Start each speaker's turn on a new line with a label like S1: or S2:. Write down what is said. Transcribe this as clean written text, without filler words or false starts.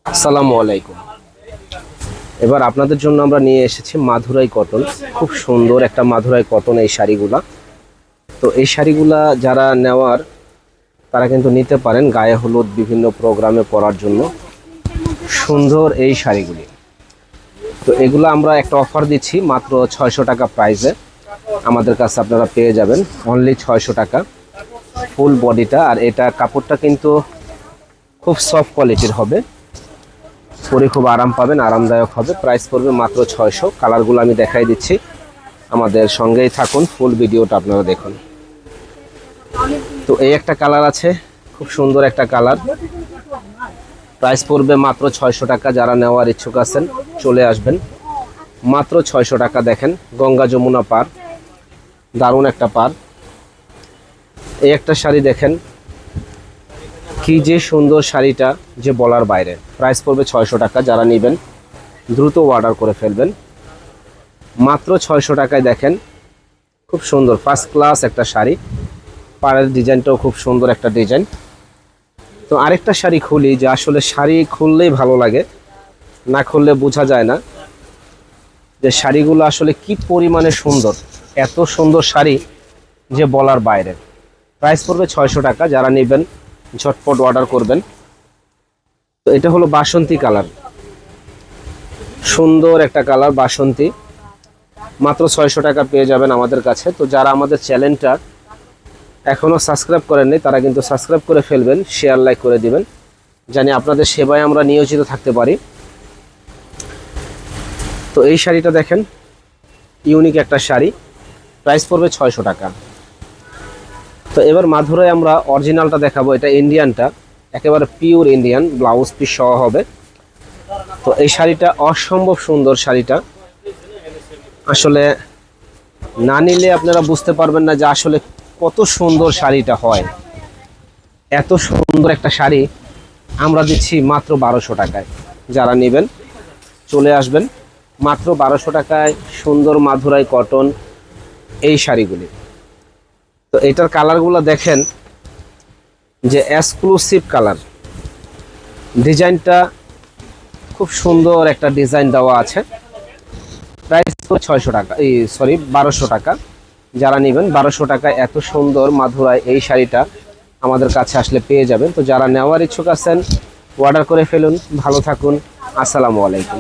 S1: আসসালামু আলাইকুম। এবার আপনাদের জন্য আমরা নিয়ে এসেছি মাধুরাই কটন। খুব সুন্দর একটা মাধুরাই কটন এই শাড়িগুলা। তো এই শাড়িগুলা যারা নেওয়ার তারা কিন্তু নিতে পারেন গায়ে হলুদ বিভিন্ন প্রোগ্রামে পরার জন্য। সুন্দর এই শাড়িগুলি। তো এগুলো আমরা একটা অফার দিচ্ছি মাত্র 600 টাকা প্রাইসে। আমাদের কাছে আপনারা পেয়ে যাবেন অনলি 600 টাকা ফুল বডিটা। আর এটা কাপড়টা কিন্তু খুব সফট কোয়ালিটির হবে, পরে খুব আরাম পাবেন, আরামদায়ক হবে। প্রাইস পড়বে মাত্র 600। কালারগুলো আমি দেখাই দিচ্ছি, আমাদের সঙ্গেই থাকুন, ফুল ভিডিওটা আপনারা দেখুন। তো এই একটা কালার আছে, খুব সুন্দর একটা কালার। প্রাইস পড়বে মাত্র 600 টাকা। যারা নেওয়ার ইচ্ছুক আছেন চলে আসবেন, মাত্র 600 টাকা। দেখেন গঙ্গা যমুনা পার, দারুণ একটা পার। এই একটা শাড়ি দেখেন কি যে সুন্দর শাড়িটা, যে বলার বাইরে। প্রাইস পড়বে 600 টাকা। যারা নেবেন দ্রুত অর্ডার করে ফেলবেন, মাত্র 600 টাকায়। দেখেন খুব সুন্দর ফার্স্ট ক্লাস একটা শাড়ি, পাড়ের ডিজাইনটাও খুব সুন্দর একটা ডিজাইন। তো আরেকটা শাড়ি খুলি, যে আসলে শাড়ি খুললেই ভালো লাগে, না খুললে বোঝা যায় না যে শাড়িগুলো আসলে কি পরিমাণে সুন্দর। এত সুন্দর শাড়ি যে বলার বাইরে। প্রাইস পড়বে 600 টাকা। যারা নেবেন ঝটপট অর্ডার করবেন। তো এটা হলো বাসন্তী কালার, সুন্দর একটা কালার বাসন্তী। মাত্র 600 টাকা পেয়ে যাবেন আমাদের কাছে। তো যারা আমাদের চ্যানেলটা এখনও সাবস্ক্রাইব করেননি তারা কিন্তু সাবস্ক্রাইব করে ফেলবেন, শেয়ার লাইক করে দিবেন, জানি আপনাদের সেবায় আমরা নিয়োজিত থাকতে পারি। তো এই শাড়িটা দেখেন, ইউনিক একটা শাড়ি। প্রাইস পড়বে 600 টাকা। তো এবার মাধুরাই আমরা অরিজিনালটা দেখাবো। এটা ইন্ডিয়ানটা, একেবারে পিওর ইন্ডিয়ান, ব্লাউজ পিস সহ হবে। তো এই শাড়িটা অসম্ভব সুন্দর শাড়িটা। আসলে না নিলে আপনারা বুঝতে পারবেন না যে আসলে কত সুন্দর শাড়িটা হয়। এত সুন্দর একটা শাড়ি আমরা দিচ্ছি মাত্র 1200 টাকায়। যারা নেবেন চলে আসবেন, মাত্র 1200 টাকায় সুন্দর মাধুরাই কটন এই শাড়িগুলি। তো এটার কালারগুলো দেখেন, যে এক্সক্লুসিভ কালার। ডিজাইনটা খুব সুন্দর একটা ডিজাইন দেওয়া আছে। প্রাইস 600 টাকা, এই সরি 1200 টাকা। যারা নেবেন 1200 টাকায় এত সুন্দর মাধুরাই এই শাড়িটা আমাদের কাছে আসলে পেয়ে যাবেন। তো যারা নেওয়ার ইচ্ছুক আছেন অর্ডার করে ফেলুন। ভালো থাকুন, আসসালামু আলাইকুম।